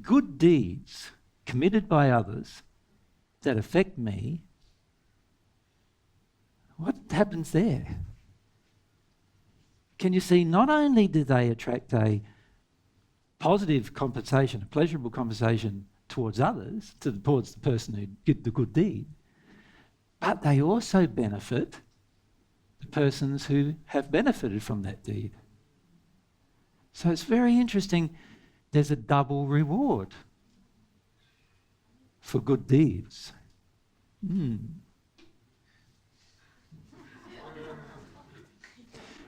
good deeds committed by others that affect me, what happens there? Can you see, not only do they attract a positive compensation, a pleasurable compensation towards others, towards the person who did the good deed, but they also benefit the persons who have benefited from that deed. So it's very interesting. There's a double reward for good deeds.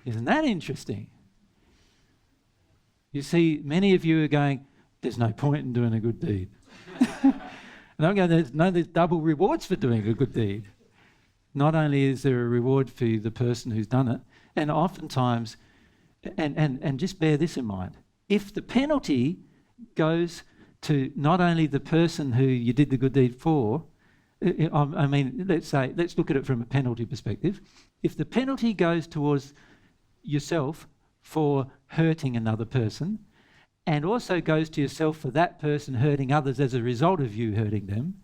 Isn't that interesting? You see, many of you are going, there's no point in doing a good deed. And I'm going, there's double rewards for doing a good deed. Not only is there a reward for the person who's done it, and oftentimes, and just bear this in mind, if the penalty goes to not only the person who you did the good deed for, I mean, let's look at it from a penalty perspective. If the penalty goes towards yourself for hurting another person, and also goes to yourself for that person hurting others as a result of you hurting them,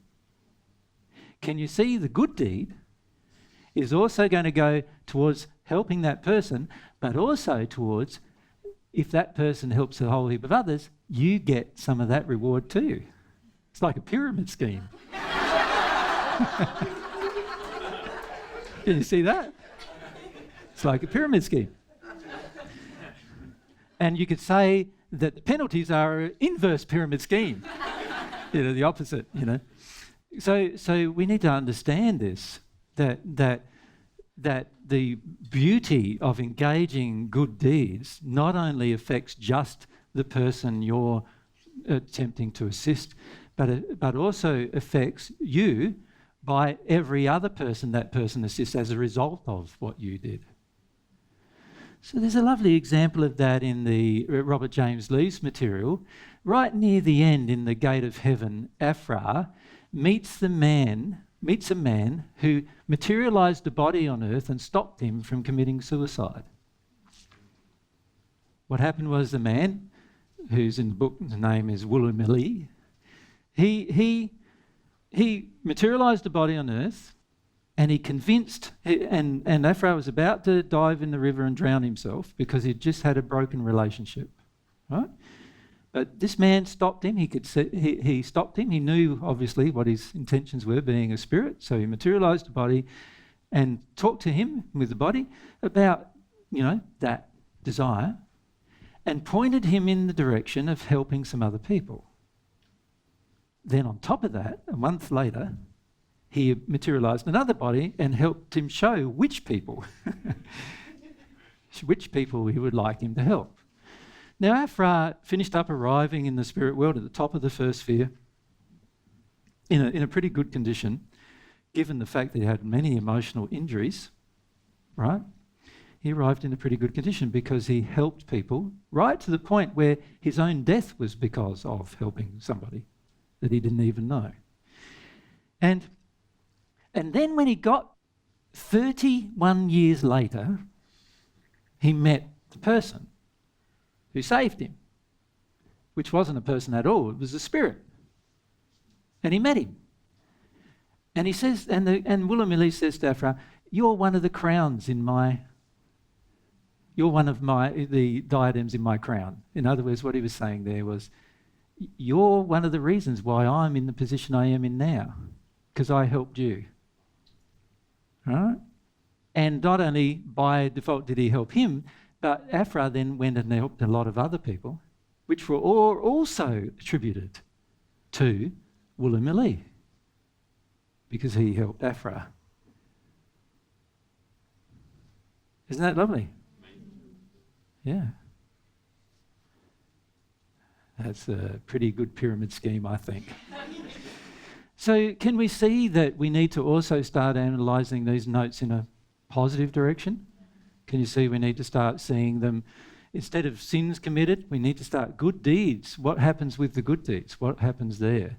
can you see the good deed is also going to go towards helping that person, but also towards, if that person helps a whole heap of others, you get some of that reward too. It's like a pyramid scheme. Can you see that? It's like a pyramid scheme. And you could say that the penalties are an inverse pyramid scheme. The opposite, So we need to understand this, that the beauty of engaging good deeds not only affects just the person you're attempting to assist, but also affects you by every other person that person assists as a result of what you did. So there's a lovely example of that in the Robert James Lee's material. Right near the end, in the Gate of Heaven, Afra meets a man who materialised a body on earth and stopped him from committing suicide. What happened was the man, who's in the book, the name is Woolamili, he materialised a body on earth, and he convinced, and Afra was about to dive in the river and drown himself because he'd just had a broken relationship, right? But this man stopped him. He stopped him. He knew, obviously, what his intentions were, being a spirit. So he materialised a body and talked to him with the body about, that desire, and pointed him in the direction of helping some other people. Then on top of that, a month later, he materialised another body and helped him show which people he would like him to help. Now, Afra finished up arriving in the spirit world at the top of the first sphere in a pretty good condition, given the fact that he had many emotional injuries, right? He arrived in a pretty good condition because he helped people right to the point where his own death was because of helping somebody that he didn't even know. And then when he got 31 years later, he met the person who saved him, which wasn't a person at all, it was a spirit. And he met him. And he says, and Woolamili says to Afra, you're one of the crowns in my, you're one of the diadems in my crown. In other words, what he was saying there was, you're one of the reasons why I'm in the position I am in now, because I helped you. Right? And not only by default did he help him, but Afra then went and helped a lot of other people, which were all also attributed to Woolamili, because he helped Afra. Isn't that lovely? Yeah. That's a pretty good pyramid scheme, I think. So can we see that we need to also start analysing these notes in a positive direction? Can you see we need to start seeing them, instead of sins committed, we need to start good deeds. What happens with the good deeds? What happens there?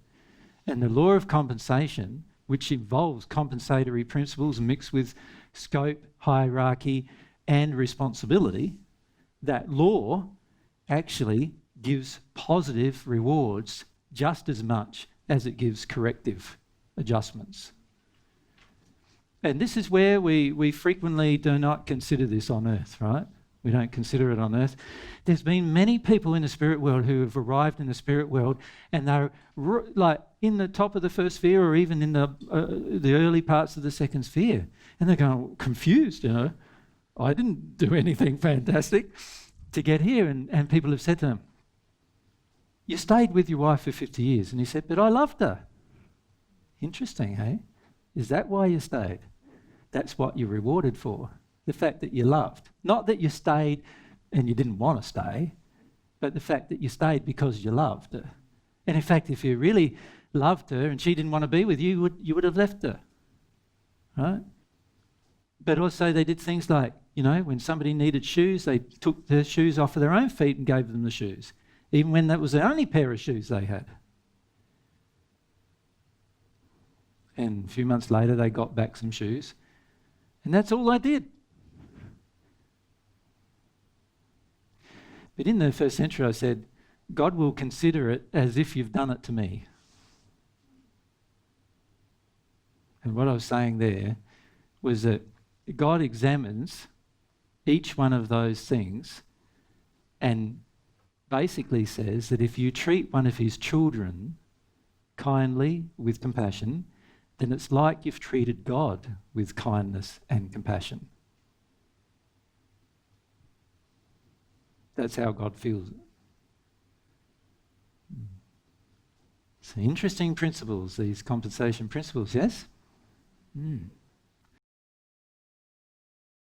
And the law of compensation, which involves compensatory principles mixed with scope, hierarchy, and responsibility, that law actually gives positive rewards just as much as it gives corrective adjustments. And this is where we frequently do not consider this on earth, right? We don't consider it on earth. There's been many people in the spirit world who have arrived in the spirit world, and they're like in the top of the first sphere, or even in the early parts of the second sphere, and they're going confused. I didn't do anything fantastic to get here, and people have said to them, "You stayed with your wife for 50 years," and he said, "But I loved her." Interesting, hey? Is that why you stayed? That's what you're rewarded for. The fact that you loved. Not that you stayed and you didn't want to stay, but the fact that you stayed because you loved her. And in fact, if you really loved her and she didn't want to be with you, you would have left her, right? But also they did things like, when somebody needed shoes, they took their shoes off of their own feet and gave them the shoes, even when that was the only pair of shoes they had. And a few months later, they got back some shoes, and that's all they did. But in the first century, I said, God will consider it as if you've done it to me. And what I was saying there was that God examines each one of those things and basically says that if you treat one of his children kindly, with compassion, then it's like you've treated God with kindness and compassion. That's how God feels it. So interesting principles, these compensation principles, yes?